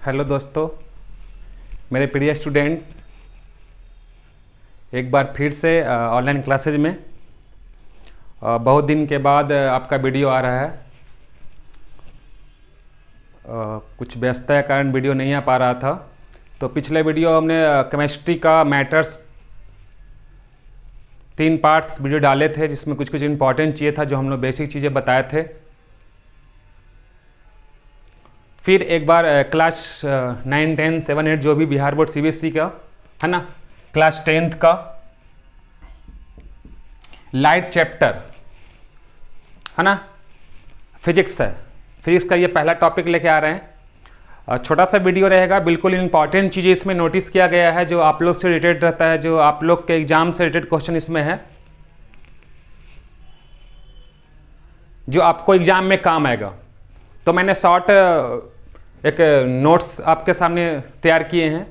Hello दोस्तों, मेरे प्रिय स्टूडेंट, एक बार फिर से ऑनलाइन क्लासेज में बहुत दिन के बाद आपका वीडियो आ रहा है। कुछ व्यस्तता के कारण वीडियो नहीं आ पा रहा था। तो पिछले वीडियो हमने केमिस्ट्री का मैटर्स 3 पार्ट्स वीडियो डाले थे, जिसमें कुछ इंपॉर्टेंट चीज़ें था जो हम लोग बेसिक चीज़ें बताए थे। फिर एक बार क्लास 9, 10, 7, 8 जो भी बिहार बोर्ड सीबीएसई का है ना, क्लास 10th का लाइट चैप्टर है ना, फिजिक्स है। फिजिक्स का ये पहला टॉपिक लेके आ रहे हैं। छोटा सा वीडियो रहेगा, बिल्कुल इंपॉर्टेंट चीज़ें इसमें नोटिस किया गया है जो आप लोग से रिलेटेड रहता है, जो आप लोग के एग्जाम से रिलेटेड क्वेश्चन इसमें है, जो आपको एग्जाम में काम आएगा। तो मैंने शॉर्ट एक नोट्स आपके सामने तैयार किए हैं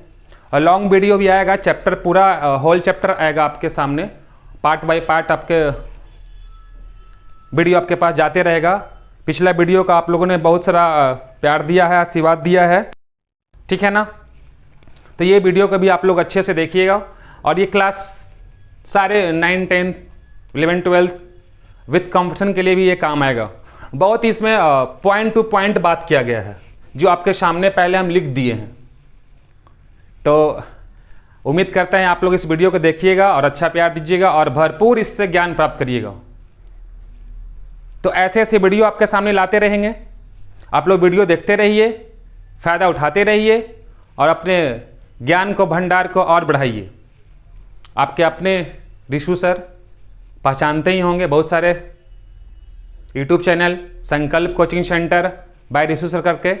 और लॉन्ग वीडियो भी आएगा। चैप्टर पूरा होल चैप्टर आएगा आपके सामने, पार्ट बाय पार्ट आपके वीडियो आपके पास जाते रहेगा। पिछला वीडियो का आप लोगों ने बहुत सारा प्यार दिया है, आशीर्वाद दिया है, ठीक है ना। तो ये वीडियो को भी आप लोग अच्छे से देखिएगा। और ये क्लास सारे 9, 10, 11, 12 विथ कंपटीशन के लिए भी ये काम आएगा। बहुत ही इसमें पॉइंट टू पॉइंट बात किया गया है, जो आपके सामने पहले हम लिख दिए हैं। तो उम्मीद करते हैं आप लोग इस वीडियो को देखिएगा और अच्छा प्यार दीजिएगा और भरपूर इससे ज्ञान प्राप्त करिएगा। तो ऐसे ऐसे वीडियो आपके सामने लाते रहेंगे, आप लोग वीडियो देखते रहिए, फ़ायदा उठाते रहिए और अपने ज्ञान को, भंडार को और बढ़ाइए। आपके अपने रिशु सर पहचानते ही होंगे, बहुत सारे YouTube channel Sankalp coaching centre by Rishu sir करके।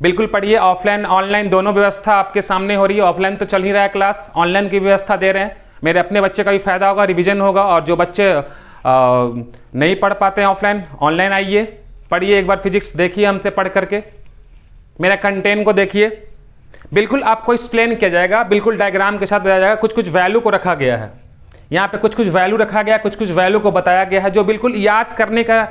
बिल्कुल पढ़िए, ऑफलाइन ऑनलाइन दोनों व्यवस्था आपके सामने हो रही है। ऑफलाइन तो चल ही रहा है क्लास, ऑनलाइन की व्यवस्था दे रहे हैं। मेरे अपने बच्चे का भी फायदा होगा, रिवीजन होगा। और जो बच्चे नहीं पढ़ पाते हैं ऑफलाइन, ऑनलाइन आइए, पढ़िए, एक बार फिजिक्स देखिए हमसे पढ़ करके, मेरा कंटेंट को देखिए। बिल्कुल आपको एक्सप्लेन किया जाएगा, बिल्कुल डायग्राम के साथ बताया जाएगा। कुछ वैल्यू को रखा गया है यहाँ पे, कुछ वैल्यू रखा गया है, कुछ वैल्यू को बताया गया है, जो बिल्कुल याद करने का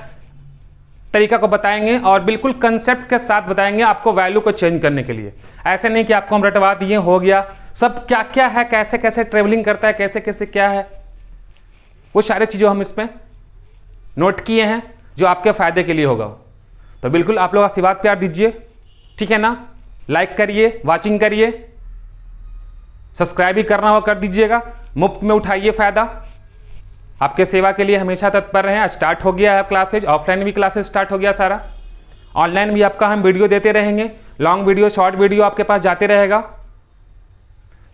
तरीका को बताएंगे और बिल्कुल कंसेप्ट के साथ बताएंगे आपको वैल्यू को चेंज करने के लिए। ऐसे नहीं कि आपको हम रटवा दिए हो गया, सब क्या क्या है, कैसे कैसे ट्रेवलिंग करता है, कैसे कैसे क्या है, वो सारी चीज़ें हम इसमें नोट किए हैं जो आपके फ़ायदे के लिए होगा। तो बिल्कुल आप लोग आशीर्वाद प्यार दीजिए, ठीक है ना। लाइक करिए, वाचिंग करिए, सब्सक्राइब भी करना हो कर दीजिएगा, मुफ्त में उठाइए फ़ायदा। आपके सेवा के लिए हमेशा तत्पर रहें। स्टार्ट हो गया है क्लासेज, ऑफलाइन भी क्लासेज स्टार्ट हो गया सारा, ऑनलाइन भी आपका हम वीडियो देते रहेंगे, लॉन्ग वीडियो, शॉर्ट वीडियो आपके पास जाते रहेगा।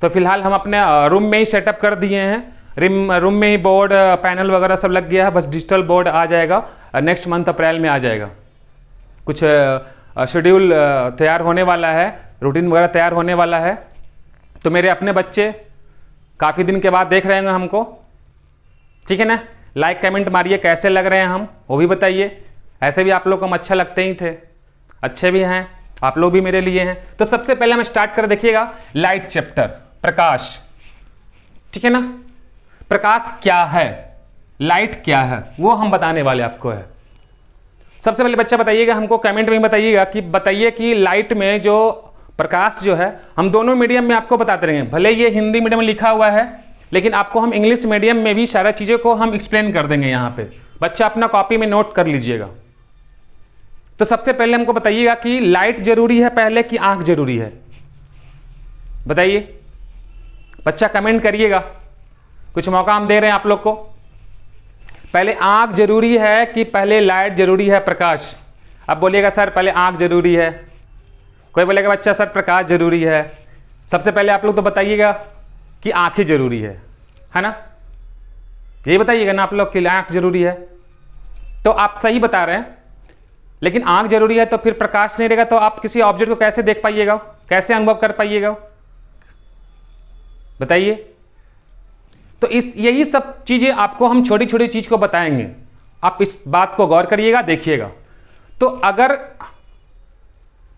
तो फिलहाल हम अपने रूम में ही सेटअप कर दिए हैं, रूम में ही बोर्ड पैनल वगैरह सब लग गया है, बस डिजिटल बोर्ड आ जाएगा नेक्स्ट मंथ अप्रैल में आ जाएगा। कुछ शेड्यूल तैयार होने वाला है, रूटीन वगैरह तैयार होने वाला है। तो मेरे अपने बच्चे काफ़ी दिन के बाद देख रहे हैं हमको, ठीक है ना। लाइक कमेंट मारिए, कैसे लग रहे हैं हम वो भी बताइए। ऐसे भी आप लोग को हम अच्छा लगते ही थे, अच्छे भी हैं, आप लोग भी मेरे लिए हैं। तो सबसे पहले हम स्टार्ट कर देखिएगा लाइट चैप्टर, प्रकाश, ठीक है ना। प्रकाश क्या है, लाइट क्या है, वो हम बताने वाले आपको है। सबसे पहले बच्चा बताइएगा, हमको कमेंट में बताइएगा कि बताइए कि लाइट में जो प्रकाश जो है, हम दोनों मीडियम में आपको बताते रहेंगे। भले ये हिंदी मीडियम में लिखा हुआ है, लेकिन आपको हम इंग्लिश मीडियम में भी सारा चीज़ों को हम एक्सप्लेन कर देंगे। यहाँ पे बच्चा अपना कॉपी में नोट कर लीजिएगा। तो सबसे पहले हमको बताइएगा कि लाइट जरूरी है पहले कि आंख जरूरी है, बताइए। बच्चा कमेंट करिएगा, कुछ मौका हम दे रहे हैं आप लोग को। पहले आंख जरूरी है कि पहले लाइट जरूरी है, प्रकाश? अब बोलिएगा सर पहले आंख जरूरी है, कोई बोलेगा बच्चा सर प्रकाश जरूरी है। सबसे पहले आप लोग तो बताइएगा कि आंखें जरूरी है ना, यही बताइएगा ना आप लोग कि आंख जरूरी है। तो आप सही बता रहे हैं, लेकिन आंख जरूरी है तो फिर प्रकाश नहीं रहेगा तो आप किसी ऑब्जेक्ट को कैसे देख पाइएगा, कैसे अनुभव कर पाइएगा, बताइए। तो यही सब चीजें आपको हम छोटी छोटी चीज को बताएंगे, आप इस बात को गौर करिएगा, देखिएगा। तो अगर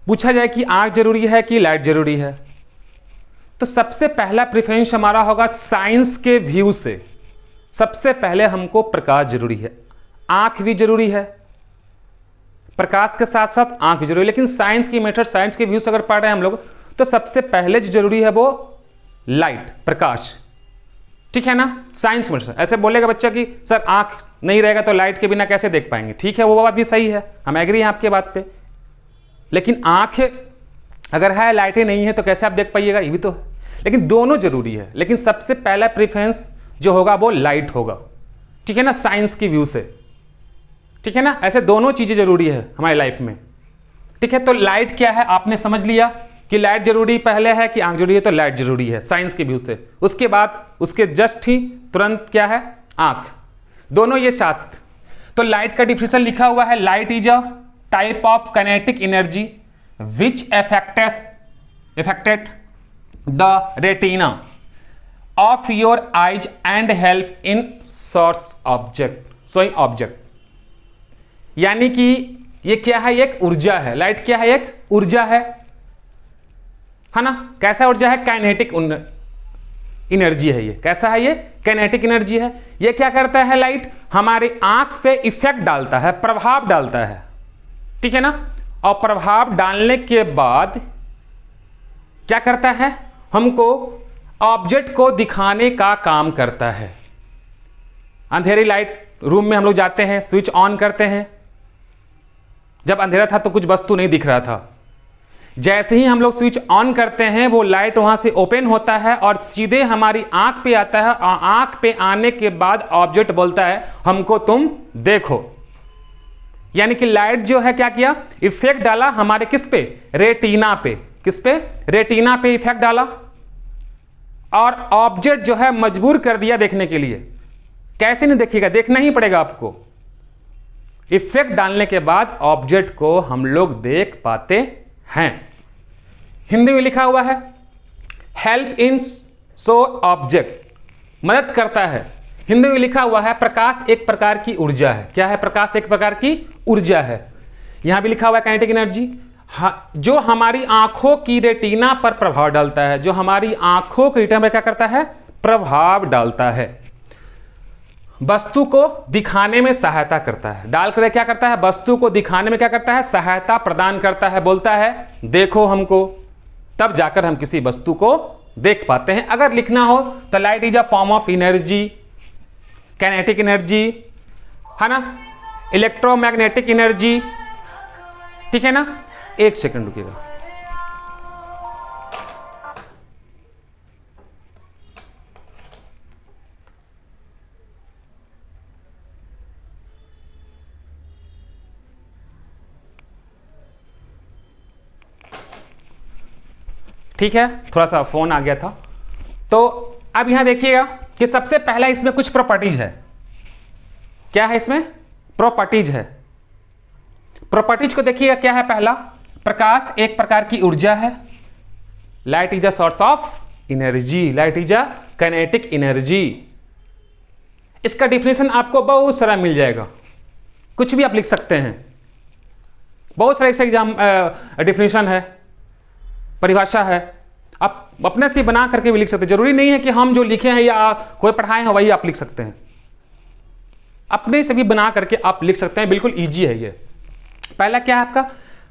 पूछा जाए कि आंख जरूरी है कि लाइट जरूरी है, तो सबसे पहला प्रेफरेंस हमारा होगा साइंस के व्यू से। सबसे पहले हमको प्रकाश जरूरी है, आंख भी जरूरी है, प्रकाश के साथ साथ आंख जरूरी है। लेकिन साइंस की मेथड, साइंस के व्यूज अगर पढ़ रहे हैं हम लोग, तो सबसे पहले जो जरूरी है वो लाइट, प्रकाश, ठीक है ना। साइंस में ऐसे बोलेगा बच्चा कि सर आंख नहीं रहेगा तो लाइट के बिना कैसे देख पाएंगे, ठीक है, वो बात भी सही है, हम एग्री हैं आपके बात पे। लेकिन आंख अगर है, लाइटें नहीं है, तो कैसे आप देख पाइएगा, ये भी तो है। लेकिन दोनों जरूरी है, लेकिन सबसे पहला प्रेफरेंस जो होगा वो लाइट होगा, ठीक है ना, साइंस की व्यू से, ठीक है ना। ऐसे दोनों चीजें जरूरी है हमारी लाइफ में, ठीक है। तो लाइट क्या है आपने समझ लिया कि लाइट जरूरी पहले है कि आंख जरूरी है, तो लाइट जरूरी है साइंस की व्यू से। उसके बाद उसके जस्ट ही तुरंत क्या है, आंख, दोनों ये साथ। तो लाइट का डिफिनेशन लिखा हुआ है, light is a type of kinetic energy which affected the retina of your eyes and help in showing object। यानी कि ये क्या है, एक ऊर्जा है। लाइट क्या है, एक ऊर्जा है ना। कैसा ऊर्जा है, काइनेटिक एनर्जी है ये। कैसा है ये, काइनेटिक एनर्जी है। ये क्या करता है, लाइट हमारे आंख पे इफेक्ट डालता है, प्रभाव डालता है, ठीक है ना। और प्रभाव डालने के बाद क्या करता है, हमको ऑब्जेक्ट को दिखाने का काम करता है। अंधेरी लाइट रूम में हम लोग जाते हैं, स्विच ऑन करते हैं, जब अंधेरा था तो कुछ वस्तु नहीं दिख रहा था, जैसे ही हम लोग स्विच ऑन करते हैं वो लाइट वहां से ओपन होता है और सीधे हमारी आंख पे आता है। और आंख पे आने के बाद ऑब्जेक्ट बोलता है हमको तुम देखो। यानी कि लाइट जो है क्या किया, इफेक्ट डाला हमारे किस पे, रेटिना पे। किस पे, रेटिना पे इफेक्ट डाला और ऑब्जेक्ट जो है मजबूर कर दिया देखने के लिए। कैसे नहीं देखिएगा, देखना ही पड़ेगा आपको। इफेक्ट डालने के बाद ऑब्जेक्ट को हम लोग देख पाते हैं। हिंदी में लिखा हुआ है हेल्प इन शो ऑब्जेक्ट, मदद करता है। हिंदी में लिखा हुआ है प्रकाश एक प्रकार की ऊर्जा है। क्या है, प्रकाश एक प्रकार की ऊर्जा है। यहां भी लिखा हुआ है काइनेटिक एनर्जी, जो हमारी आंखों की रेटिना पर प्रभाव डालता है। जो हमारी आंखों की रेटिना पर क्या करता है, प्रभाव डालता है। वस्तु को दिखाने में सहायता करता है। डालकर क्या करता है, वस्तु को दिखाने में क्या करता है, सहायता प्रदान करता है। बोलता है देखो हमको, तब जाकर हम किसी वस्तु को देख पाते हैं। अगर लिखना हो तो light is a form of energy, kinetic energy है ना, इलेक्ट्रोमैग्नेटिक एनर्जी, ठीक है ना। एक सेकंड रुकिएगा। ठीक है, थोड़ा सा फोन आ गया था। तो अब यहां देखिएगा कि सबसे पहला इसमें कुछ प्रॉपर्टीज है। क्या है इसमें, प्रॉपर्टीज है। प्रॉपर्टीज को देखिएगा क्या है। पहला, प्रकाश एक प्रकार की ऊर्जा है। Light is a source of energy, light is a kinetic energy. इसका डिफिनेशन आपको बहुत सारा मिल जाएगा, कुछ भी आप लिख सकते हैं। बहुत सारे एग्जाम डिफिनेशन है, परिभाषा है, आप अपने से बना करके भी लिख सकते हैं। जरूरी नहीं है कि हम जो लिखे हैं या कोई पढ़ाए हैं वही आप लिख सकते हैं। अपने से भी बना करके आप लिख सकते हैं, बिल्कुल इजी है ये। पहला क्या है आपका,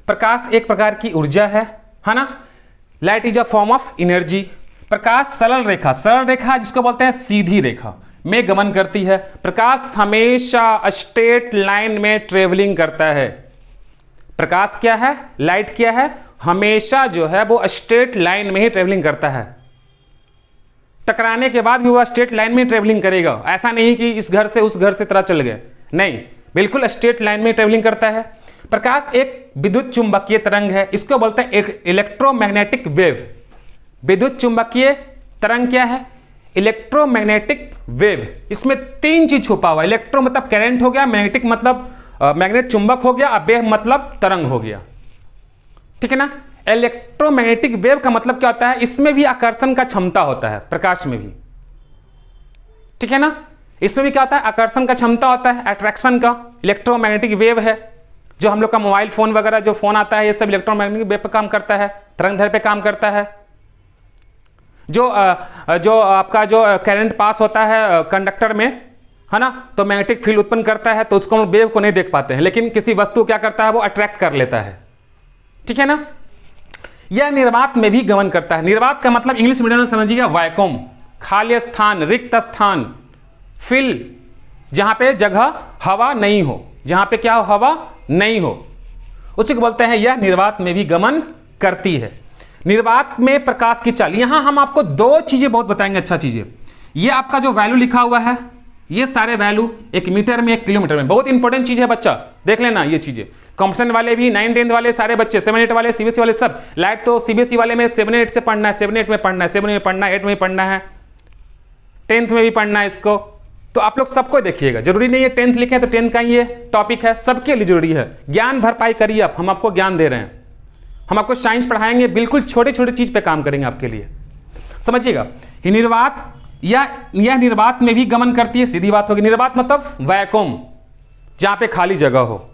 प्रकाश एक प्रकार की ऊर्जा है ना। Light is a form of energy. प्रकाश सरल रेखा, सरल रेखा जिसको बोलते हैं सीधी रेखा में गमन करती है। प्रकाश हमेशा स्ट्रेट लाइन में ट्रेवलिंग करता है। प्रकाश क्या है, लाइट क्या है, हमेशा जो है वो स्ट्रेट लाइन में ही ट्रेवलिंग करता है। टकराने के बाद भी वह स्ट्रेट लाइन में ट्रेवलिंग करेगा। ऐसा नहीं कि इस घर से उस घर से तरह चल गए, नहीं, बिल्कुल स्ट्रेट लाइन में ट्रेवलिंग करता है। प्रकाश एक विद्युत चुंबकीय तरंग है, इसको बोलते हैं एक इलेक्ट्रोमैग्नेटिक वेव। विद्युत चुंबकीय तरंग क्या है, इलेक्ट्रोमैग्नेटिक वेव। इसमें तीन चीज छुपा हुआ है। इलेक्ट्रो मतलब करंट हो गया, मैग्नेटिक मतलब मैग्नेट चुंबक हो गया, और वेव मतलब तरंग हो गया, ठीक है ना। इलेक्ट्रोमैग्नेटिक वेव का मतलब क्या होता है, इसमें भी आकर्षण का क्षमता होता है, प्रकाश में भी, ठीक है ना। इसमें भी क्या होता है, आकर्षण का क्षमता होता है, अट्रैक्शन का। इलेक्ट्रोमैग्नेटिक वेव है जो हम लोग का मोबाइल फोन वगैरह जो फोन आता है, ये सब इलेक्ट्रोमैग्नेटिक वेव पे काम करता है, तरंगदैर्घ्य पे काम करता है। जो आपका जो करंट पास होता है कंडक्टर में, है ना, तो मैग्नेटिक फील्ड उत्पन्न करता है, तो उसको हम वेव को नहीं देख पाते हैं, लेकिन किसी वस्तु क्या करता है, वो अट्रैक्ट कर लेता है, ठीक है ना। यह निर्वात में भी गमन करता है। निर्वात का मतलब इंग्लिश मीडियम में समझिएगा वैक्यूम, खाली स्थान, रिक्त स्थान, फिल, जहां पे जगह हवा नहीं हो, जहां पे क्या हो, हवा नहीं हो, उसी को बोलते हैं यह निर्वात में भी गमन करती है। निर्वात में प्रकाश की चाल, यहां हम आपको दो चीजें बहुत बताएंगे, अच्छा चीजें। ये आपका जो वैल्यू लिखा हुआ है, ये सारे वैल्यू 1 मीटर में 1 किलोमीटर में, बहुत इंपॉर्टेंट चीज है बच्चा, देख लेना ये चीजें। कॉम्पिटिशन वाले भी, 9, 10 वाले सारे बच्चे, 7, 8 वाले, सीबीएसई वाले सब, लाइट तो सीबीएसई वाले में 7, 8 से पढ़ना है, 7, 8 में पढ़ना है, 7 में पढ़ना है, 8 में पढ़ना है, 10th में भी पढ़ना है इसको, तो आप लोग सबको देखिएगा, जरूरी नहीं है 10th लिखे तो 10th का ये टॉपिक है, सबके लिए जरूरी है। ज्ञान भरपाई करिए आप, हम आपको ज्ञान दे रहे हैं, हम आपको साइंस पढ़ाएंगे, बिल्कुल छोटे छोटे चीज पे काम करेंगे आपके लिए, समझिएगा। निर्वात यह निर्वात में भी गमन करती है, सीधी बात होगी। निर्वात मतलब वैक्यूम, जहां पे खाली जगह हो,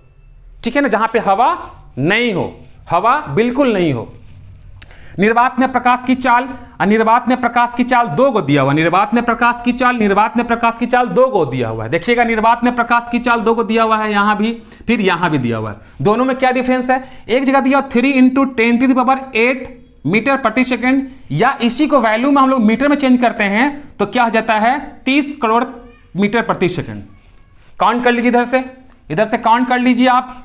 ठीक है ना, जहां पे हवा नहीं हो, हवा बिल्कुल नहीं हो। निर्वात में प्रकाश की चाल, निर्वात में प्रकाश की चाल 2 को दिया हुआ, निर्वात में प्रकाश की चाल, निर्वात में प्रकाश की चाल 2 को दिया हुआ है। देखिएगा, निर्वात में प्रकाश की चाल 2 को दिया हुआ है, यहां भी, फिर यहां भी दिया हुआ है। दोनों में क्या डिफरेंस है, एक जगह दिया 3 × 10⁸ मीटर प्रति सेकेंड, या इसी को वैल्यू में हम लोग मीटर में चेंज करते हैं तो क्या हो जाता है, 30 करोड़ मीटर प्रति सेकेंड। काउंट कर लीजिए, इधर से काउंट कर लीजिए आप।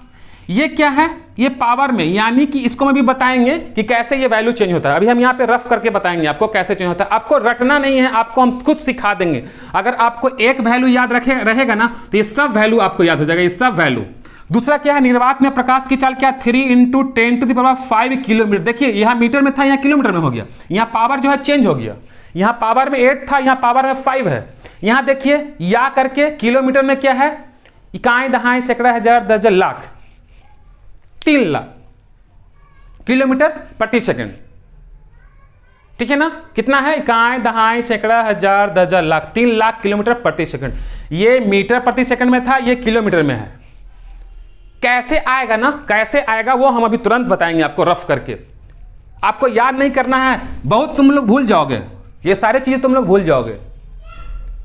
ये क्या है, ये पावर में, यानी कि इसको मैं भी बताएंगे कि कैसे ये वैल्यू चेंज होता है। अभी हम यहाँ पे रफ करके बताएंगे आपको कैसे चेंज होता है, आपको रटना नहीं है, आपको हम खुद सिखा देंगे। अगर आपको एक वैल्यू याद रहेगा ना, तो ये सब वैल्यू आपको याद हो जाएगा, ये सब वैल्यू। दूसरा क्या है, निर्वात में प्रकाश की चाल क्या, 3 × 10⁵ किलोमीटर। देखिए यहाँ मीटर में था, यहाँ किलोमीटर में हो गया, यहाँ पावर जो है चेंज हो गया, यहाँ पावर में 8 था, यहाँ पावर में 5 है। यहाँ देखिए या करके किलोमीटर में क्या है, इकाई, दहाई, सैकड़ा, हजार, दर्जन, लाख, 3 लाख किलोमीटर प्रति सेकंड, ठीक है ना। कितना है, इकाई, दहाई, सैकड़ा, हजार, दर्जन, लाख, 3 लाख किलोमीटर प्रति सेकंड। ये मीटर प्रति सेकंड में था, ये किलोमीटर में है। कैसे आएगा ना, कैसे आएगा वो हम अभी तुरंत बताएंगे आपको रफ करके। आपको याद नहीं करना है, बहुत तुम लोग भूल जाओगे, ये सारी चीजें तुम लोग भूल जाओगे,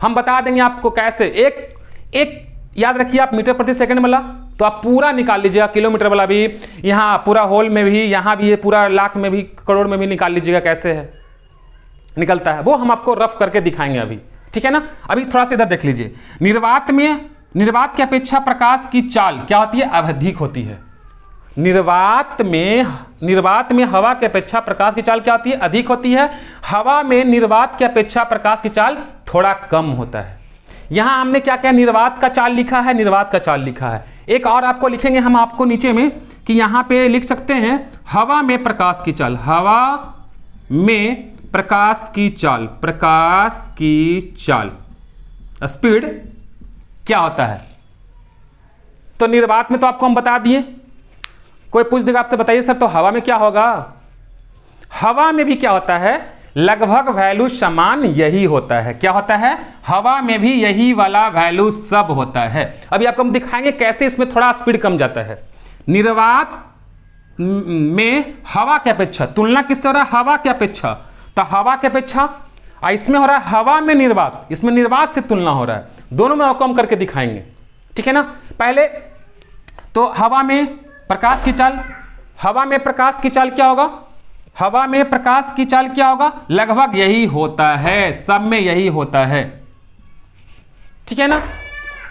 हम बता देंगे आपको कैसे। एक याद रखिए आप, मीटर प्रति सेकंड वाला तो आप पूरा निकाल लीजिएगा, किलोमीटर वाला भी, यहाँ पूरा होल में भी, यहाँ भी, ये पूरा लाख में भी, करोड़ में भी निकाल लीजिएगा, कैसे है निकलता है वो हम आपको रफ करके दिखाएंगे अभी, ठीक है ना। अभी थोड़ा सा इधर देख लीजिए। निर्वात की अपेक्षा प्रकाश की चाल क्या होती है, अधिक होती है। निर्वात में हवा की अपेक्षा प्रकाश की चाल क्या होती है, अधिक होती है। हवा में निर्वात की अपेक्षा प्रकाश की चाल थोड़ा कम होता है। यहां हमने क्या क्या निर्वात का चाल लिखा है, निर्वात का चाल लिखा है। एक और आपको लिखेंगे हम आपको नीचे में कि यहां पे लिख सकते हैं हवा में प्रकाश की चाल, हवा में प्रकाश की चाल, प्रकाश की चाल स्पीड क्या होता है। तो निर्वात में तो आपको हम बता दिए, कोई पूछ देगा आपसे बताइए सर तो हवा में क्या होगा। हवा में भी क्या होता है, लगभग वैल्यू समान यही होता है। क्या होता है, हवा में भी यही वाला वैल्यू सब होता है। अभी आपको हम दिखाएंगे कैसे इसमें थोड़ा स्पीड कम जाता है। निर्वात में हवा की अपेक्षा, तुलना किससे हो रहा है, हवा की अपेक्षा, तो हवा की अपेक्षा, इसमें हो रहा है हवा में निर्वात, इसमें निर्वात से तुलना हो रहा है। दोनों में आपको हम करके दिखाएंगे, ठीक है ना। पहले तो हवा में प्रकाश की चाल, हवा में प्रकाश की चाल क्या होगा, हवा में प्रकाश की चाल क्या होगा, लगभग यही होता है, सब में यही होता है, ठीक है ना।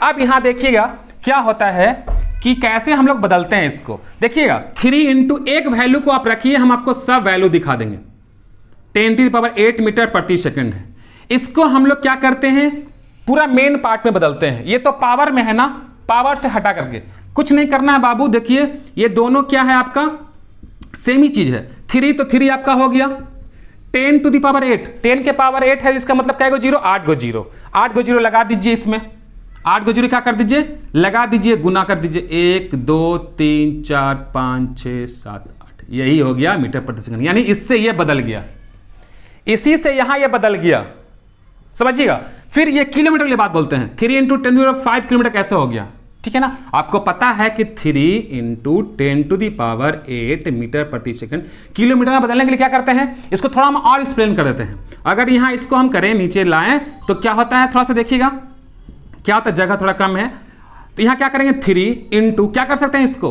अब यहां देखिएगा क्या होता है कि कैसे हम लोग बदलते हैं इसको। देखिएगा 3 × एक वैल्यू को आप रखिए, हम आपको सब वैल्यू दिखा देंगे। 10⁸ मीटर प्रति सेकंड है। इसको हम लोग क्या करते हैं, पूरा मेन पार्ट में बदलते हैं। ये तो पावर में है ना, पावर से हटा करके कुछ नहीं करना है बाबू। देखिए ये दोनों क्या है, आपका सेम ही चीज है। 3 तो 3 आपका हो गया, 10⁸, 10 के पावर 8 है, इसका मतलब क्या गो जीरो, 8 गो जीरो, 8 गो जीरो लगा दीजिए इसमें, 8 गो जीरो क्या कर दीजिए, लगा दीजिए, गुना कर दीजिए, 1 2 3 4 5 6 7 8, यही हो गया मीटर प्रति सेकंड। यानी इससे ये बदल गया, इसी से यहां ये बदल गया, समझिएगा। फिर ये किलोमीटर की बात बोलते हैं, 3 × 10⁵ किलोमीटर कैसे हो गया, ठीक है ना। आपको पता है कि 3 × 10⁸ मीटर प्रति सेकंड, किलोमीटर में बदलने के लिए क्या करते हैं, इसको थोड़ा हम और एक्सप्लेन कर देते हैं। अगर यहां इसको हम करें, नीचे लाएं तो क्या होता है, थोड़ा सा देखिएगा। क्या होता है, जगह थोड़ा कम है, तो यहाँ क्या करेंगे 3 इंटू, क्या कर सकते हैं इसको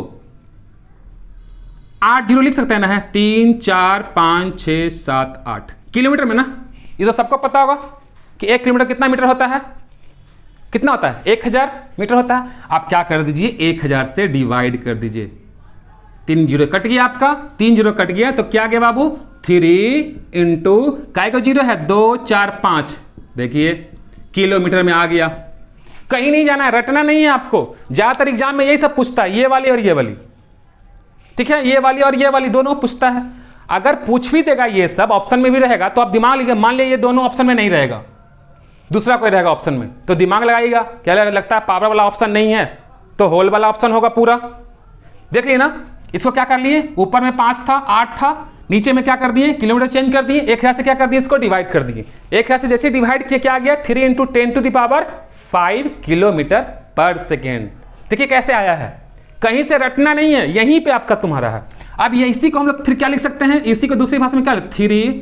8 जीरो लिख सकते हैं ना, है 3 4 5 6 7 8 किलोमीटर में ना। ये तो सबको पता होगा कि 1 किलोमीटर कितना मीटर होता है, कितना होता है 1000 मीटर होता है। आप क्या कर दीजिए 1000 से डिवाइड कर दीजिए, 3 जीरो कट गया आपका, 3 जीरो कट गया तो क्या गया बाबू 3 इंटू काय का जीरो है 2 4 5, देखिए किलोमीटर में आ गया। कहीं नहीं जाना है, रटना नहीं है आपको, ज्यादातर एग्जाम में यही सब पूछता है, ये वाली और ये वाली, ठीक है, ये वाली और ये वाली दोनों पूछता है। अगर पूछ भी देगा ये सब ऑप्शन में भी रहेगा तो आप दिमाग लीजिए, मान लिया ये दोनों ऑप्शन में नहीं रहेगा, दूसरा कोई रहेगा ऑप्शन में, तो दिमाग लगाइएगा, क्या लगता है पावर वाला ऑप्शन नहीं है तो होल वाला ऑप्शन होगा पूरा। देख लिए ना, इसको क्या कर लिए, ऊपर में 5 था 8 था, नीचे में क्या कर दिए किलोमीटर चेंज कर दिए, 1000 से क्या कर दिए इसको डिवाइड कर दिए, 1000 से जैसे डिवाइड किया क्या आ गया 3 into 10 to the power 5 kilometre per second. देखिए कैसे आया है, कहीं से रटना नहीं है, यहीं पे आपका तुम्हारा है। अब ये इसी को हम लोग फिर क्या लिख सकते हैं, इसी को दूसरी भाषा में क्या 3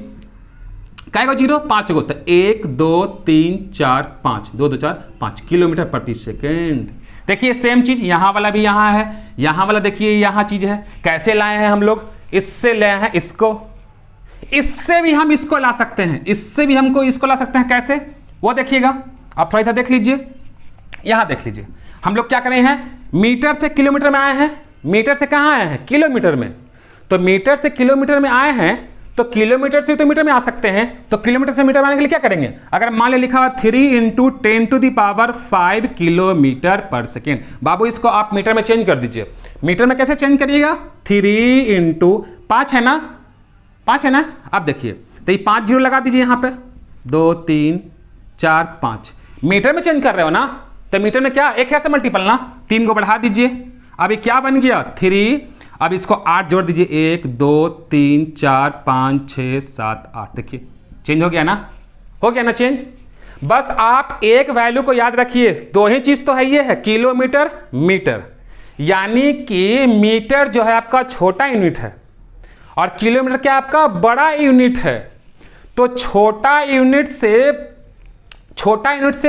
काय को जीरो 5 गो, तो 1 2 3 4 5 2 2 4 5 किलोमीटर प्रति सेकेंड। देखिए सेम चीज यहाँ वाला भी यहाँ है, यहाँ वाला देखिए यहाँ चीज है, कैसे लाए हैं हम लोग, इससे लाए हैं इसको, इससे भी हम इसको ला सकते हैं, इससे भी हमको इसको ला सकते हैं, कैसे वो देखिएगा आप थोड़ा इधर देख लीजिए, यहाँ देख लीजिए, हम लोग क्या कर रहे हैं मीटर से किलोमीटर में आए हैं, मीटर से कहाँ आए हैं किलोमीटर में, तो मीटर से किलोमीटर में आए हैं तो किलोमीटर से तो मीटर में आ सकते हैं, तो किलोमीटर से मीटर में आने के लिए क्या करेंगे, अगर मान लिया लिखा हुआ 3 into 10 to the power 5 kilometre per second, बाबू इसको आप मीटर में चेंज कर दीजिए। मीटर में कैसे चेंज करिएगा 3 इंटू 5 है ना, 5 है ना, अब देखिए तो ये 5 जीरो लगा दीजिए यहाँ पे 2 3 4 5, मीटर में चेंज कर रहे हो ना, तो मीटर में क्या 1000 से मल्टीपल ना, 3 को बढ़ा दीजिए, अभी क्या बन गया 3, अब इसको 8 जोड़ दीजिए 1 2 3 4 5 6 7 8, देखिए चेंज हो गया ना, हो गया ना चेंज। बस आप एक वैल्यू को याद रखिए, दो ही चीज तो है, ये है किलोमीटर मीटर, यानी कि मीटर जो है आपका छोटा यूनिट है और किलोमीटर क्या आपका बड़ा यूनिट है, तो छोटा यूनिट से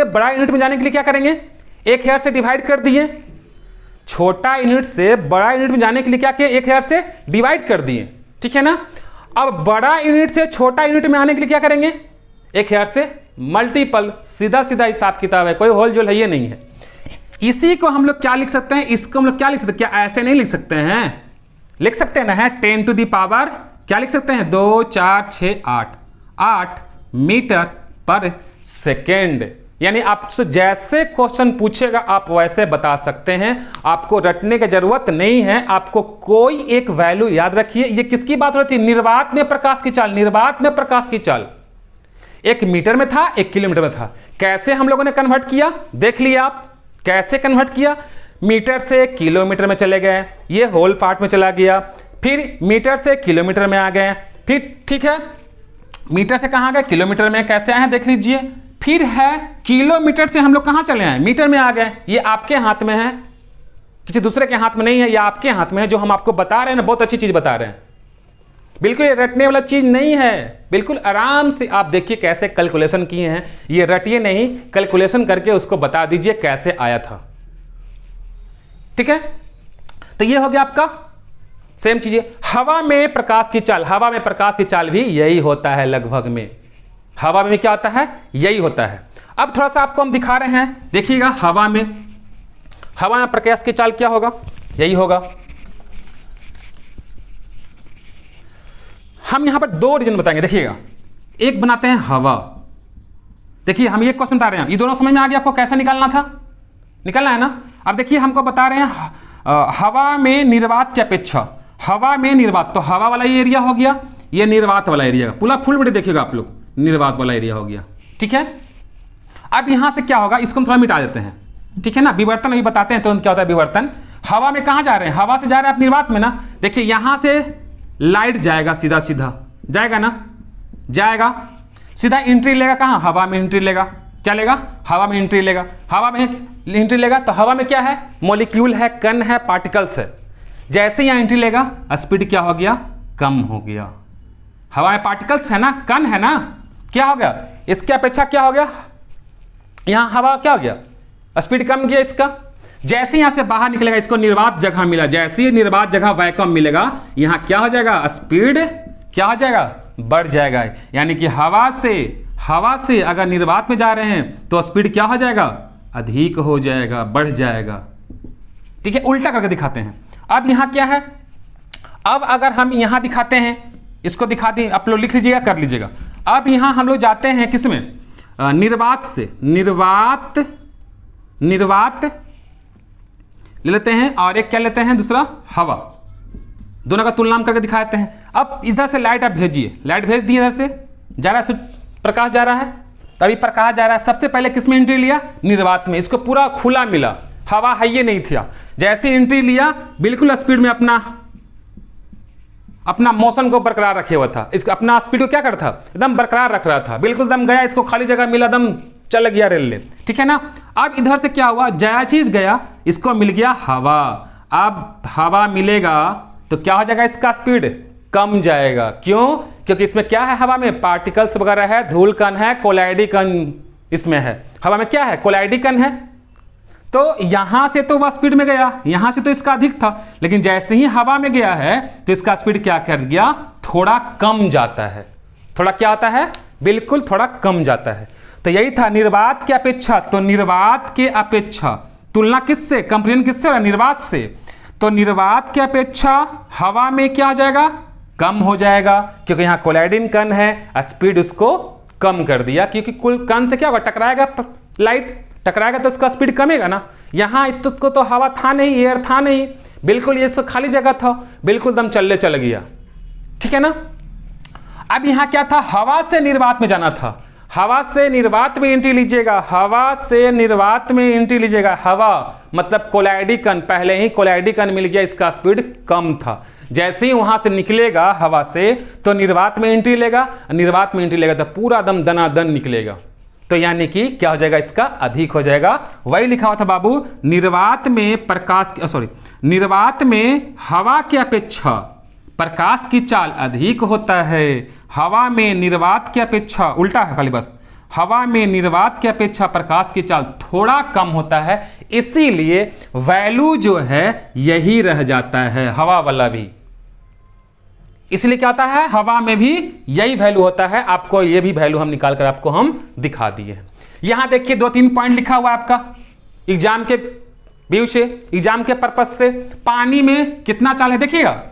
बड़ा यूनिट में जाने के लिए क्या करेंगे 1000 से डिवाइड कर दिए, छोटा यूनिट से बड़ा यूनिट में जाने के लिए क्या किया 1000 से डिवाइड कर दिए, ठीक है ना। अब बड़ा यूनिट से छोटा यूनिट में आने के लिए क्या करेंगे 1000 से मल्टीपल, सीधा सीधा हिसाब किताब है, कोई होल जोल है ये नहीं है। इसी को हम लोग क्या लिख सकते हैं, इसको हम लोग क्या लिख सकते हैं, क्या ऐसे नहीं लिख सकते हैं, लिख सकते हैं ना, है 10 टू द पावर क्या लिख सकते हैं 2 4 6 8 मीटर पर सेकेंड, यानी आपसे जैसे क्वेश्चन पूछेगा आप वैसे बता सकते हैं, आपको रटने की जरूरत नहीं है, आपको कोई एक वैल्यू याद रखिए। ये किसकी बात हो रही थी, निर्वात में प्रकाश की चाल, निर्वात में प्रकाश की चाल, एक मीटर में था एक किलोमीटर में था, कैसे हम लोगों ने कन्वर्ट किया देख लिया आप, कैसे कन्वर्ट किया, मीटर से किलोमीटर में चले गए, ये होल पार्ट में चला गया, फिर मीटर से किलोमीटर में आ गए, फिर ठीक है मीटर से कहाँ गए किलोमीटर में, कैसे आए हैं देख लीजिए, फिर है किलोमीटर से हम लोग कहाँ चले आए मीटर में आ गए। ये आपके हाथ में है, किसी दूसरे के हाथ में नहीं है, ये आपके हाथ में है, जो हम आपको बता रहे हैं ना बहुत अच्छी चीज बता रहे हैं, बिल्कुल ये रटने वाला चीज नहीं है, बिल्कुल आराम से आप देखिए कैसे कैलकुलेशन किए हैं, ये रटिए नहीं, कैलकुलेशन करके उसको बता दीजिए कैसे आया था, ठीक है। तो ये हो गया आपका सेम चीज है। हवा में प्रकाश की चाल, हवा में प्रकाश की चाल भी यही होता है लगभग में, हवा में क्या होता है यही होता है। अब थोड़ा सा आपको हम दिखा रहे हैं, देखिएगा हवा में प्रकाश की चाल क्या होगा, यही होगा। हम यहां पर दो रीजन बताएंगे, देखिएगा एक बनाते हैं हवा, देखिए हम ये क्वेश्चन बता रहे हैं, ये दोनों समझ में आ गया आपको कैसे निकालना था, निकालना है ना। अब देखिए हमको बता रहे हैं हवा में निर्वात की अपेक्षा, हवा में निर्वात, तो हवा वाला ये एरिया हो गया, ये निर्वात वाला एरिया, पूरा फुल वीडियो देखिएगा आप लोग, निर्वात वाला एरिया हो गया, ठीक है। अब यहां से क्या होगा, इसको हम थोड़ा मिटा देते हैं, ठीक है ना, विवर्तन अभी बताते हैं तुरंत क्या होता है विवर्तन। हवा में कहां जा रहे हैं, हवा से जा रहे हैं आप निर्वात में ना, देखिए यहां से लाइट जाएगा, सीधा सीधा जाएगा ना, जाएगा सीधा एंट्री लेगा कहां, हवा में एंट्री लेगा, क्या लेगा हवा में एंट्री लेगा, हवा में एंट्री लेगा, तो हवा में क्या है मॉलिक्यूल है, कण है, पार्टिकल्स है, जैसे यहां एंट्री लेगा स्पीड क्या हो गया कम हो गया, हवा में पार्टिकल्स है ना, कण है ना, क्या हो गया इसके अपेक्षा क्या हो गया, यहां हवा क्या हो गया स्पीड कम गया इसका। जैसे यहां से बाहर निकलेगा, इसको निर्वात जगह मिला, जैसे ही निर्वात जगह वैक्यूम मिलेगा, यहां क्या हो जाएगा, स्पीड क्या हो जाएगा, बढ़ जाएगा। यानी कि हवा से अगर निर्वात में जा रहे हैं तो स्पीड क्या हो जाएगा, अधिक हो जाएगा, बढ़ जाएगा। ठीक है, उल्टा करके दिखाते हैं। अब यहां क्या है, अब अगर हम यहां दिखाते हैं, इसको दिखाते हैं, आप लोग लिख लीजिएगा, कर लीजिएगा। अब यहां हम लोग जाते हैं किसमें, निर्वात से, निर्वात ले लेते हैं, और एक क्या लेते हैं, दूसरा हवा। दोनों का तुलना करके दिखाते हैं। अब इधर से लाइट आप भेजिए, लाइट भेज दिए, इधर से जा रहा है, प्रकाश जा रहा है, तभी प्रकाश जा रहा है। सबसे पहले किसमें एंट्री लिया, निर्वात में। इसको पूरा खुला मिला, हवा है ये नहीं था। जैसे एंट्री लिया, बिल्कुल स्पीड में अपना मोशन को बरकरार रखे हुआ था। इसका अपना स्पीड को क्या कर था, एकदम बरकरार रख रहा था, बिल्कुल दम गया, इसको खाली जगह मिला, दम चल गया रेल। ठीक है ना। अब इधर से क्या हुआ, जया चीज गया, इसको मिल गया हवा। अब हवा मिलेगा तो क्या हो जाएगा, इसका स्पीड कम जाएगा। क्यों, क्योंकि इसमें क्या है, हवा में पार्टिकल्स वगैरह है, धूल कण है, कोलाइडी कण इसमें है। हवा में क्या है, कोलाइडी कण है। तो यहां से तो वह स्पीड में गया, यहां से तो इसका अधिक था, लेकिन जैसे ही हवा में गया है तो इसका स्पीड क्या कर गया, थोड़ा कम जाता है। थोड़ा क्या होता है, बिल्कुल थोड़ा कम जाता है। तो यही था निर्वात की अपेक्षा, तो निर्वात के अपेक्षा तुलना किससे, कंपेरिजन किससे हो रहा है, निर्वात से। तो निर्वात की अपेक्षा हवा में क्या हो जाएगा, कम हो जाएगा, क्योंकि यहां कोलाइडिन कण है, स्पीड उसको कम कर दिया। क्योंकि कुल कण से क्या होगा, टकराएगा, लाइट टकराएगा तो उसका स्पीड कमेगा ना। यहां इसको तो हवा था नहीं, एयर था नहीं, बिल्कुल ये सब खाली जगह था, बिल्कुल दम चल गया। ठीक है ना। अब यहां क्या था, हवा से निर्वात में जाना था, हवा से निर्वात में एंट्री लीजिएगा, हवा से निर्वात में एंट्री लीजिएगा। हवा मतलब कोलाइडी कण, पहले ही कोलाइडी कण मिल गया, इसका स्पीड कम था। जैसे ही वहां से निकलेगा हवा से तो निर्वात में एंट्री लेगा, निर्वात में एंट्री लेगा तो पूरा दम दनादन निकलेगा। तो यानी कि क्या हो जाएगा, इसका अधिक हो जाएगा। वही लिखा हुआ था बाबू, निर्वात में निर्वात में हवा की अपेक्षा प्रकाश की चाल अधिक होता है। हवा में निर्वात की अपेक्षा, उल्टा है खाली बस, हवा में निर्वात की अपेक्षा प्रकाश की चाल थोड़ा कम होता है, इसीलिए वैल्यू जो है यही रह जाता है, हवा वाला भी। इसलिए क्या होता है, हवा में भी यही वैल्यू होता है। आपको ये भी वैल्यू हम निकाल कर आपको हम दिखा दिए हैं। यहां देखिए 2-3 पॉइंट लिखा हुआ है आपका एग्जाम के व्यू से, एग्जाम के पर्पज से। पानी में कितना चाल है देखिएगा,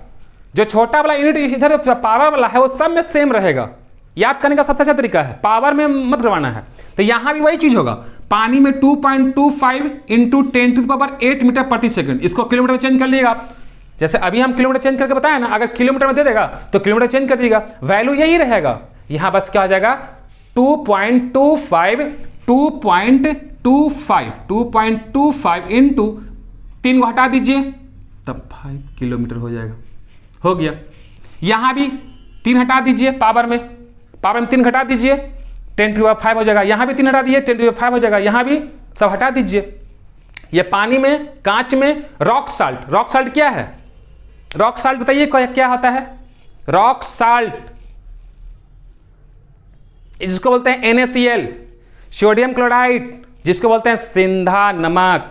जो छोटा वाला यूनिट इधर जो पावर वाला है वो सब में सेम रहेगा। याद करने का सबसे अच्छा तरीका है, पावर में मत करवाना है। तो यहां भी वही चीज होगा, पानी में 2.25 × 10⁸ मीटर प्रति सेकंड, इसको किलोमीटर में चेंज कर लीजिएगा आप। जैसे अभी हम किलोमीटर चेंज करके बताया ना, अगर किलोमीटर में दे देगा तो किलोमीटर चेंज कर दीजिएगा, वैल्यू यही रहेगा। यहां बस क्या हो जाएगा, 2.25 × 3 को हटा दीजिए तब 5 किलोमीटर हो जाएगा, हो गया। यहां भी 3 हटा दीजिए, पावर में 3 घटा दीजिए, 10⁵ हो जाएगा। यहां भी 3 हटा दीजिए, 10⁵ हो जाएगा। यहां भी सब हटा दीजिए। ये पानी में, कांच में रॉक साल्ट क्या है, रॉक साल्ट बताइए क्या होता है, रॉक साल्ट जिसको बोलते हैं NaCl, सोडियम क्लोराइड जिसको बोलते हैं सिंधा नमक,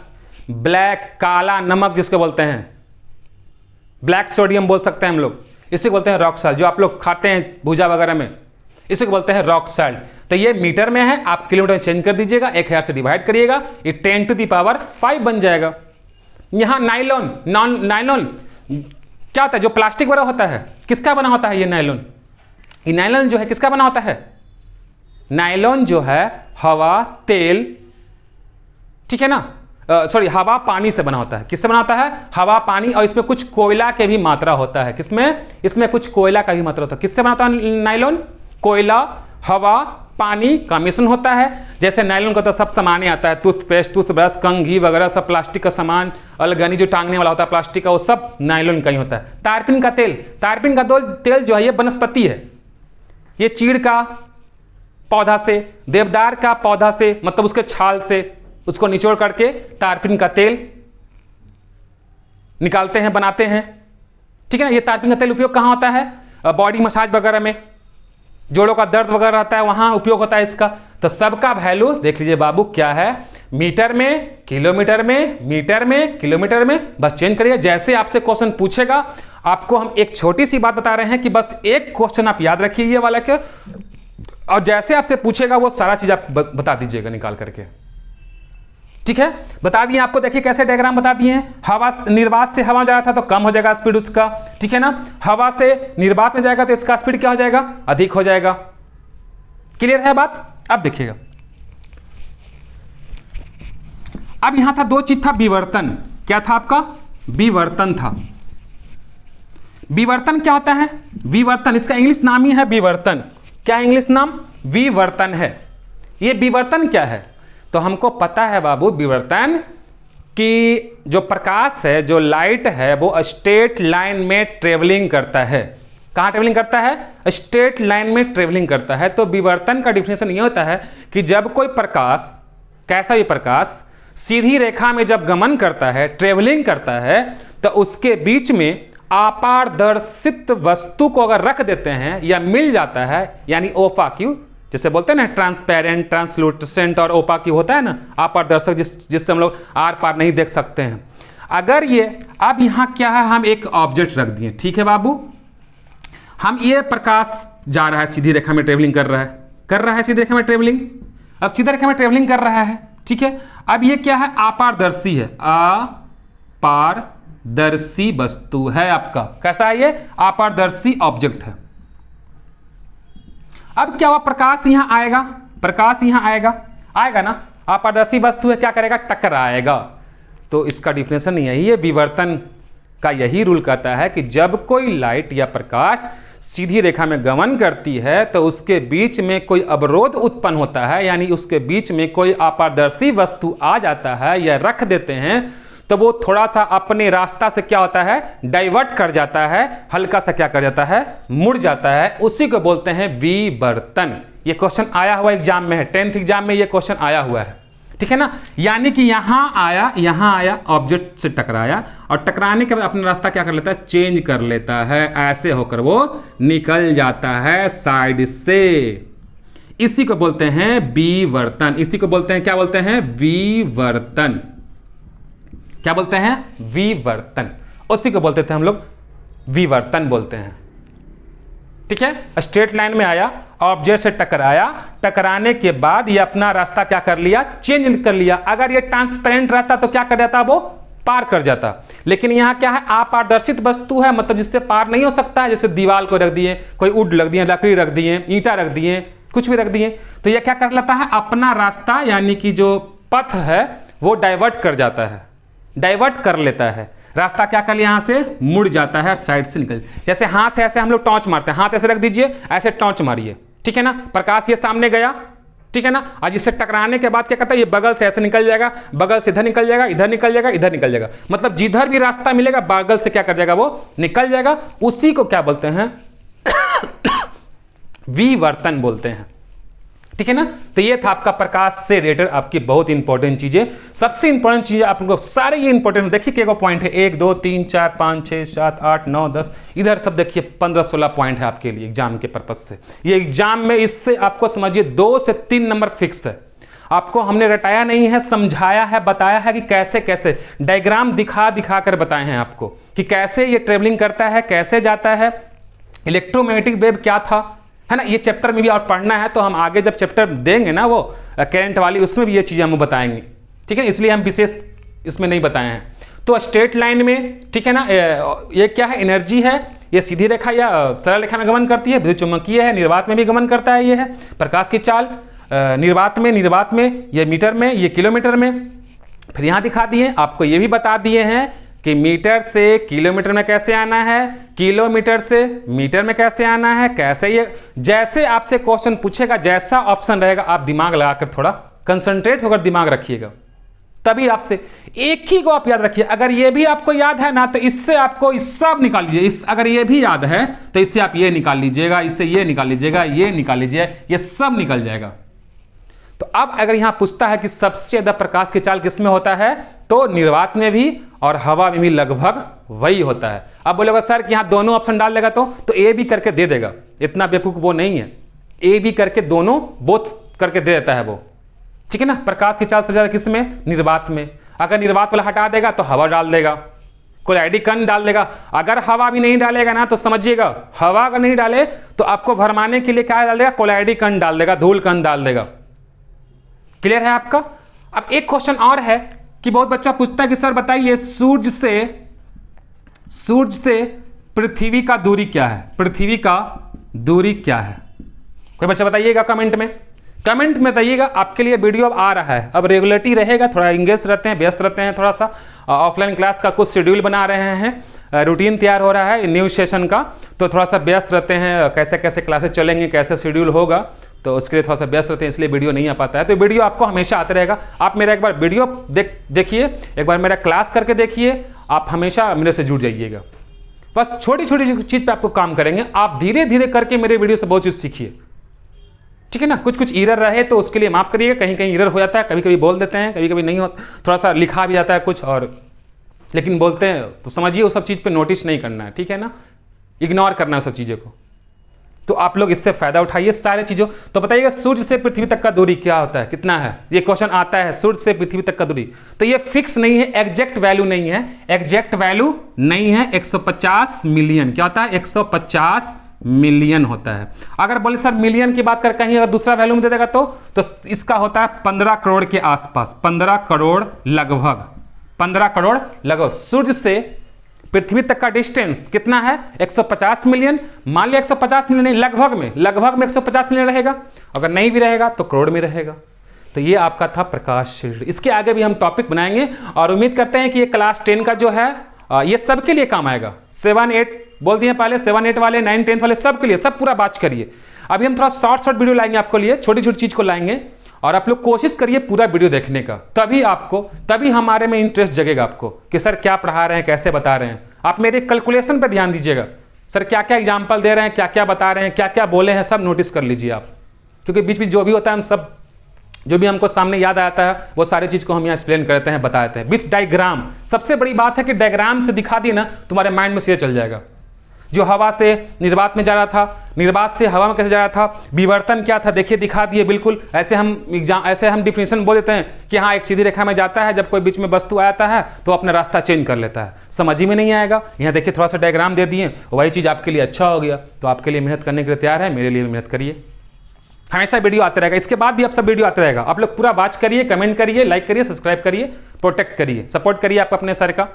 ब्लैक काला नमक जिसको बोलते हैं, ब्लैक सोडियम बोल सकते हैं हम लोग, इसी को बोलते हैं रॉक साल्ट। जो आप लोग खाते हैं भुजा वगैरह में, इसी को बोलते हैं रॉक साल्ट। तो ये मीटर में है, आप किलोमीटर में चेंज कर दीजिएगा, 1000 से डिवाइड करिएगा, ये 10⁵ बन जाएगा। यहां नाइलॉन क्या होता है, जो प्लास्टिक वगैरह होता है, किसका बना होता है ये नाइलॉन? ये नाइलॉन जो है किसका बना होता है? नाइलॉन जो है हवा, तेल, ठीक है ना, सॉरी हवा पानी से बना होता है। किससे बना होता है? हवा पानी, और इसमें कुछ कोयला के भी मात्रा होता है। किसमें? इसमें कुछ कोयला का भी मात्रा होता है। किससे बना होता है नाइलॉन? कोयला, हवा, पानी का मिश्रण होता है। जैसे नाइलॉन का तो सब सामान आता है, टूथपेस्ट, टूथब्रश, कंघी वगैरह सब प्लास्टिक का सामान, अलगनी जो टांगने वाला होता है प्लास्टिक का, वो सब नाइलॉन का ही होता है। तारपीन का तेल, तारपीन का तेल जो है ये वनस्पति है, ये चीड़ का पौधा से, देवदार का पौधा से, मतलब उसके छाल से उसको निचोड़ करके तारपीन का तेल निकालते हैं, बनाते हैं, ठीक है ना। ये तारपीन का तेल उपयोग कहाँ होता है? बॉडी मसाज वगैरह में, जोड़ों का दर्द वगैरह रहता है वहां उपयोग होता है इसका। तो सबका वैल्यू देख लीजिए बाबू क्या है, मीटर में, किलोमीटर में, मीटर में, किलोमीटर में, बस चेंज करिए। जैसे आपसे क्वेश्चन पूछेगा, आपको हम एक छोटी सी बात बता रहे हैं कि बस एक क्वेश्चन आप याद रखिए ये वाला के, और जैसे आपसे पूछेगा वो सारा चीज आप बता दीजिएगा निकाल करके, ठीक है। बता दिए आपको, देखिए कैसे डायग्राम बता दिए हैं। हवा, निर्वात से हवा जा रहा था तो कम हो जाएगा स्पीड उसका, ठीक है ना। हवा से निर्वात में जाएगा तो इसका स्पीड क्या हो जाएगा, अधिक हो जाएगा। क्लियर है बात। अब देखिएगा, अब यहां था दो चीज था, विवर्तन। क्या था आपका, विवर्तन था। विवर्तन क्या होता है, विवर्तन इसका इंग्लिश नाम ही है विवर्तन। क्या इंग्लिश नाम, विवर्तन है। ये विवर्तन क्या है, तो हमको पता है बाबू, विवर्तन कि जो प्रकाश है, जो लाइट है, वो स्ट्रेट लाइन में ट्रेवलिंग करता है। कहाँ ट्रेवलिंग करता है, स्ट्रेट लाइन में ट्रेवलिंग करता है। तो विवर्तन का डिफिनेशन ये होता है कि जब कोई प्रकाश, कैसा भी प्रकाश, सीधी रेखा में जब गमन करता है, ट्रेवलिंग करता है, तो उसके बीच में अपारदर्शित वस्तु को अगर रख देते हैं या मिल जाता है, यानी ओपाक्यू, जैसे बोलते हैं ना ट्रांसपेरेंट, ट्रांसलूसेंट और ओपाक्यू होता है ना, अपारदर्शक, जिससे हम लोग आर पार नहीं देख सकते हैं। अगर ये, अब यहाँ क्या है, हम एक ऑब्जेक्ट रख दिए, ठीक है बाबू। हम ये प्रकाश जा रहा है, सीधी रेखा में ट्रेवलिंग कर रहा है सीधी रेखा में ट्रेवलिंग। अब सीधी रेखा में ट्रेवलिंग कर रहा है, ठीक है। अब ये क्या है, अपारदर्शी है, अपारदर्शी वस्तु है आपका। कैसा है ये, अपारदर्शी ऑब्जेक्ट है। अब क्या हुआ, प्रकाश यहां आएगा, प्रकाश यहां आएगा ना, अपारदर्शी वस्तु है, क्या करेगा, टकराएगा। तो इसका डिफिनेशन यही है, विवर्तन का यही रूल कहता है कि जब कोई लाइट या प्रकाश सीधी रेखा में गमन करती है तो उसके बीच में कोई अवरोध उत्पन्न होता है, यानी उसके बीच में कोई अपारदर्शी वस्तु आ जाता है या रख देते हैं, तो वो थोड़ा सा अपने रास्ता से क्या होता है, डाइवर्ट कर जाता है, हल्का सा क्या कर जाता है, मुड़ जाता है। उसी को बोलते हैं विवर्तन। ये क्वेश्चन आया हुआ एग्जाम में है, 10th एग्जाम में ये क्वेश्चन आया हुआ है, ठीक है ना। यानी कि यहां आया ऑब्जेक्ट से टकराया, और टकराने के बाद अपना रास्ता क्या कर लेता है, चेंज कर लेता है, ऐसे होकर वो निकल जाता है साइड से। इसी को बोलते हैं विवर्तन। इसी को बोलते हैं, क्या बोलते हैं, विवर्तन। क्या बोलते हैं, विवर्तन। उसी को बोलते थे हम लोग, विवर्तन बोलते हैं, ठीक है। स्ट्रेट लाइन में आया, ऑब्जेक्ट से टकराया, टकराने के बाद ये अपना रास्ता क्या कर लिया, चेंज कर लिया। अगर ये ट्रांसपेरेंट रहता तो क्या कर जाता, वो पार कर जाता। लेकिन यहाँ क्या है, अपारदर्शित वस्तु है, मतलब जिससे पार नहीं हो सकता है। जैसे दीवार को रख दिए, कोई वुड रख दिए, लकड़ी रख दिए, ईंटा रख दिए, कुछ भी रख दिए, तो ये क्या कर लेता है, अपना रास्ता यानी कि जो पथ है वो डाइवर्ट कर जाता है, डाइवर्ट कर लेता है। रास्ता क्या कर लिया, यहां से मुड़ जाता है, साइड से निकल। जैसे हाथ से ऐसे हम लोग टॉर्च मारते हैं, हाथ ऐसे रख दीजिए, ऐसे टॉर्च मारिए, ठीक है ना। प्रकाश ये सामने गया, ठीक है ना, और जिससे टकराने के बाद क्या करता है, ये बगल से ऐसे निकल जाएगा, बगल से इधर निकल जाएगा, इधर निकल जाएगा, इधर निकल जाएगा, मतलब जिधर भी रास्ता मिलेगा बगल से क्या कर जाएगा, वो निकल जाएगा। उसी को क्या बोलते हैं, विवर्तन बोलते हैं, ठीक है ना। तो ये था आपका प्रकाश से रिलेटेड आपकी बहुत इंपॉर्टेंट चीजें। सबसे इंपॉर्टेंट चीजें आप लोग सारे ये इंपॉर्टेंट, देखिए क्या पॉइंट है, 1 2 3 4 5 6 7 8 9 10, इधर सब देखिए 15-16 पॉइंट है आपके लिए एग्जाम के पर्पज से। ये एग्जाम में इससे आपको समझिए 2 से 3 नंबर फिक्स है। आपको हमने रटाया नहीं है, समझाया है, बताया है कि कैसे कैसे डायग्राम दिखा दिखा कर बताए हैं आपको कि कैसे ये ट्रेवलिंग करता है, कैसे जाता है, इलेक्ट्रोमैग्नेटिक वेव क्या था, है ना। ये चैप्टर में भी और पढ़ना है, तो हम आगे जब चैप्टर देंगे ना वो करंट वाली, उसमें भी ये चीज़ें हम बताएंगे, ठीक है। इसलिए हम विशेष इसमें नहीं बताए हैं। तो स्ट्रेट लाइन में, ठीक है ना, ये क्या है, एनर्जी है, ये सीधी रेखा या सरल रेखा में गमन करती है, विद्युत चुम्बकीय है, निर्वात में भी गमन करता है, ये है प्रकाश की चाल। निर्वात में, ये मीटर में, ये किलोमीटर में। फिर यहाँ दिखा दिए, आपको ये भी बता दिए हैं कि मीटर से किलोमीटर में कैसे आना है, किलोमीटर से मीटर में कैसे आना है, कैसे ये, जैसे आपसे क्वेश्चन पूछेगा, जैसा ऑप्शन रहेगा, आप दिमाग लगाकर थोड़ा कंसंट्रेट होकर दिमाग रखिएगा, तभी आपसे एक ही को आप याद रखिए। अगर ये भी आपको याद है ना, तो इससे आपको इस सब निकाल लीजिए। इस अगर ये भी याद है तो इससे आप ये निकाल लीजिएगा, इससे ये निकाल लीजिएगा, ये निकाल लीजिए, ये सब निकल जाएगा। तो अब अगर यहां पूछता है कि सबसे ज्यादा प्रकाश की चाल किसमें होता है, तो निर्वात में भी और हवा में भी लगभग वही होता है। अब बोलेगा सर कि यहां दोनों ऑप्शन डाल देगा तो ए भी करके दे देगा, इतना बेवकूफ वो नहीं है, ए भी करके दोनों बोथ करके दे देता है वो, ठीक है ना। प्रकाश की चाल सबसे ज़्यादा किस में? निर्वात में। अगर निर्वात वाला हटा देगा तो हवा डाल देगा, कोलाइडी कण डाल देगा। अगर हवा भी नहीं डालेगा ना तो समझिएगा, हवा अगर नहीं डाले तो आपको भरमाने के लिए क्या डाल देगा? कोलाइडी कण डाल देगा, धूल कण डाल देगा। क्लियर है आपका? अब एक क्वेश्चन और है कि बहुत बच्चा पूछता है कि सर बताइए सूर्य से पृथ्वी का दूरी क्या है? पृथ्वी का दूरी क्या है? कोई बच्चा बताइएगा कमेंट में, कमेंट में बताइएगा। आपके लिए वीडियो अब आ रहा है, अब रेगुलरिटी रहेगा, थोड़ा इंगेज रहते हैं, व्यस्त रहते हैं, थोड़ा सा ऑफलाइन क्लास का कुछ शेड्यूल बना रहे हैं, रूटीन तैयार हो रहा है न्यू सेशन का, तो थोड़ा सा व्यस्त रहते हैं, कैसे कैसे क्लासेस चलेंगे, कैसे शेड्यूल होगा, तो उसके लिए थोड़ा सा व्यस्त रहते हैं, इसलिए वीडियो नहीं आ पाता है। तो वीडियो आपको हमेशा आते रहेगा। आप मेरा एक बार वीडियो देखिए, एक बार मेरा क्लास करके देखिए, आप हमेशा मेरे से जुड़ जाइएगा। बस छोटी छोटी चीज़ पे आपको काम करेंगे, आप धीरे धीरे करके मेरे वीडियो से बहुत चीज़ सीखिए, ठीक है ना। कुछ कुछ एरर रहे तो उसके लिए माफ़ करिएगा, कहीं कहीं एरर हो जाता है, कभी कभी बोल देते हैं, कभी कभी नहीं हो, थोड़ा सा लिखा भी जाता है कुछ, और लेकिन बोलते हैं तो समझिए वो सब चीज़ पे नोटिस नहीं करना है, ठीक है ना, इग्नोर करना है सब चीज़ों को। तो आप लोग इससे फ़ायदा उठाइए सारे चीज़ों। तो बताइएगा सूर्य से पृथ्वी तक का दूरी क्या होता है, कितना है? ये क्वेश्चन आता है, सूर्य से पृथ्वी तक का दूरी। तो ये फिक्स नहीं है, एग्जैक्ट वैल्यू नहीं है, एग्जैक्ट वैल्यू नहीं है। 150 मिलियन क्या होता है? 150 मिलियन होता है। अगर बोले सर मिलियन की बात कर कहीं अगर दूसरा वैल्यू में दे देगा तो इसका होता है 15 करोड़ के आसपास, 15 करोड़ लगभग, 15 करोड़ लगभग। सूर्य से पृथ्वी तक का डिस्टेंस कितना है? 150 मिलियन। मान लिया 150 मिलियन नहीं, लगभग में 150 मिलियन रहेगा, अगर नहीं भी रहेगा तो करोड़ में रहेगा। तो ये आपका था प्रकाश शील्ड। इसके आगे भी हम टॉपिक बनाएंगे और उम्मीद करते हैं कि ये क्लास 10 का जो है ये सबके लिए काम आएगा। 7, 8 बोल दिए पहले, 7, 8 वाले, 9, 10 वाले, सबके लिए, सब पूरा बात करिए। अभी हम थोड़ा शॉर्ट वीडियो लाएंगे आपके लिए, छोटी छोटी चीज़ को लाएंगे, और आप लोग कोशिश करिए पूरा वीडियो देखने का, तभी हमारे में इंटरेस्ट जगेगा आपको कि सर क्या पढ़ा रहे हैं, कैसे बता रहे हैं। आप मेरे कैलकुलेशन पर ध्यान दीजिएगा, सर क्या क्या एग्जाम्पल दे रहे हैं, क्या क्या बता रहे हैं, क्या क्या बोले हैं, सब नोटिस कर लीजिए आप, क्योंकि बीच बीच जो भी होता है हम सब, जो भी हमको सामने याद आता है वो सारी चीज़ को हम यहाँ एक्सप्लेन करते हैं, बताते हैं विथ डायग्राम। सबसे बड़ी बात है कि डायग्राम से दिखा दी ना, तुम्हारे माइंड में सीधे चल जाएगा। जो हवा से निर्वात में जा रहा था, निर्वात से हवा में कैसे जा रहा था, विवर्तन क्या था, देखिए दिखा दिए बिल्कुल। ऐसे हम डिफिनेशन बोल देते हैं कि हाँ एक सीधी रेखा में जाता है, जब कोई बीच में वस्तु आता है तो अपना रास्ता चेंज कर लेता है, समझ ही में नहीं आएगा। यहाँ देखिए थोड़ा सा डायग्राम दे दिए, वही चीज़ आपके लिए अच्छा हो गया। तो आपके लिए मेहनत करने के लिए तैयार है, मेरे लिए भी मेहनत करिए, हमेशा वीडियो आते रहेगा, इसके बाद भी आप सब वीडियो आते रहेगा। आप लोग पूरा वॉच करिए, कमेंट करिए, लाइक करिए, सब्सक्राइब करिए, प्रोटेक्ट करिए, सपोर्ट करिए आप अपने सर का।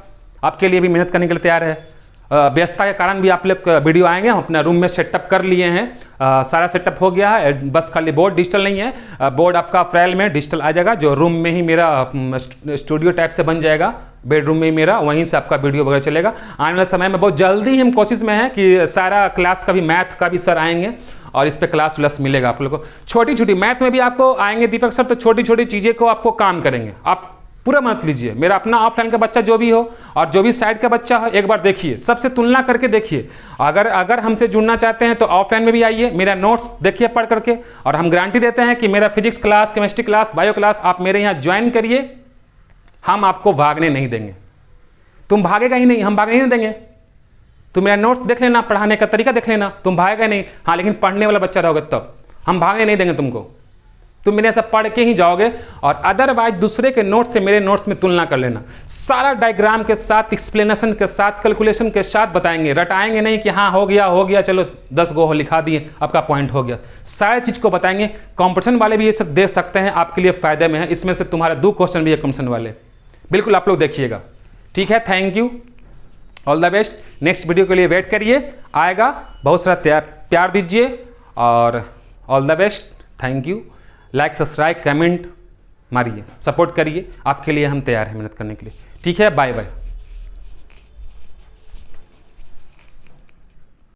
आपके लिए भी मेहनत करने के लिए तैयार है। व्यस्तता के कारण भी आप लोग वीडियो आएंगे, हम अपना रूम में सेटअप कर लिए हैं, सारा सेटअप हो गया है, बस खाली बोर्ड डिजिटल नहीं है, बोर्ड आपका अप्रैल में डिजिटल आ जाएगा, जो रूम में ही मेरा स्टूडियो टाइप से बन जाएगा, बेडरूम में ही मेरा, वहीं से आपका वीडियो वगैरह चलेगा। आने वाले समय में बहुत जल्दी हम कोशिश में है कि सारा क्लास का भी, मैथ का भी सर आएंगे और इस पे क्लास व्लास मिलेगा आप लोगों को। छोटी छोटी मैथ में भी आपको आएंगे दीपक सर, तो छोटी छोटी चीज़ें को आपको काम करेंगे। आप पूरा मत लीजिए, मेरा अपना ऑफलाइन का बच्चा जो भी हो और जो भी साइड का बच्चा हो, एक बार देखिए, सबसे तुलना करके देखिए। अगर हमसे जुड़ना चाहते हैं तो ऑफलाइन में भी आइए, मेरा नोट्स देखिए पढ़ करके, और हम गारंटी देते हैं कि मेरा physics class, chemistry class, bio class आप मेरे यहाँ ज्वाइन करिए, हम आपको भागने नहीं देंगे। तुम भागेगा ही नहीं, हम भागने नहीं देंगे। तुम मेरा नोट्स देख लेना, पढ़ाने का तरीका देख लेना, तुम भागेगा नहीं। हाँ लेकिन पढ़ने वाला बच्चा रहोगे तब, हम भागने नहीं देंगे तुमको, तुम मेरे ऐसा पढ़ के ही जाओगे। और अदरवाइज दूसरे के नोट्स से मेरे नोट्स में तुलना कर लेना, सारा डायग्राम के साथ, एक्सप्लेनेशन के साथ, कैलकुलेशन के साथ बताएंगे, रटाएंगे नहीं कि हाँ हो गया चलो 10 गो लिखा दिए आपका पॉइंट हो गया, सारी चीज़ को बताएंगे। कॉम्पिटिशन वाले भी ये सब देख सकते हैं, आपके लिए फायदे में है। इसमें से तुम्हारे 2 क्वेश्चन भी है कॉम्पिटिशन वाले, बिल्कुल आप लोग देखिएगा, ठीक है। Thank you, all the best. Next video के लिए वेट करिए, आएगा, बहुत सारा प्यार दीजिए, और all the best. Thank you. Like, subscribe, comment मारिए, सपोर्ट करिए, आपके लिए हम तैयार हैं मेहनत करने के लिए, ठीक है। Bye bye.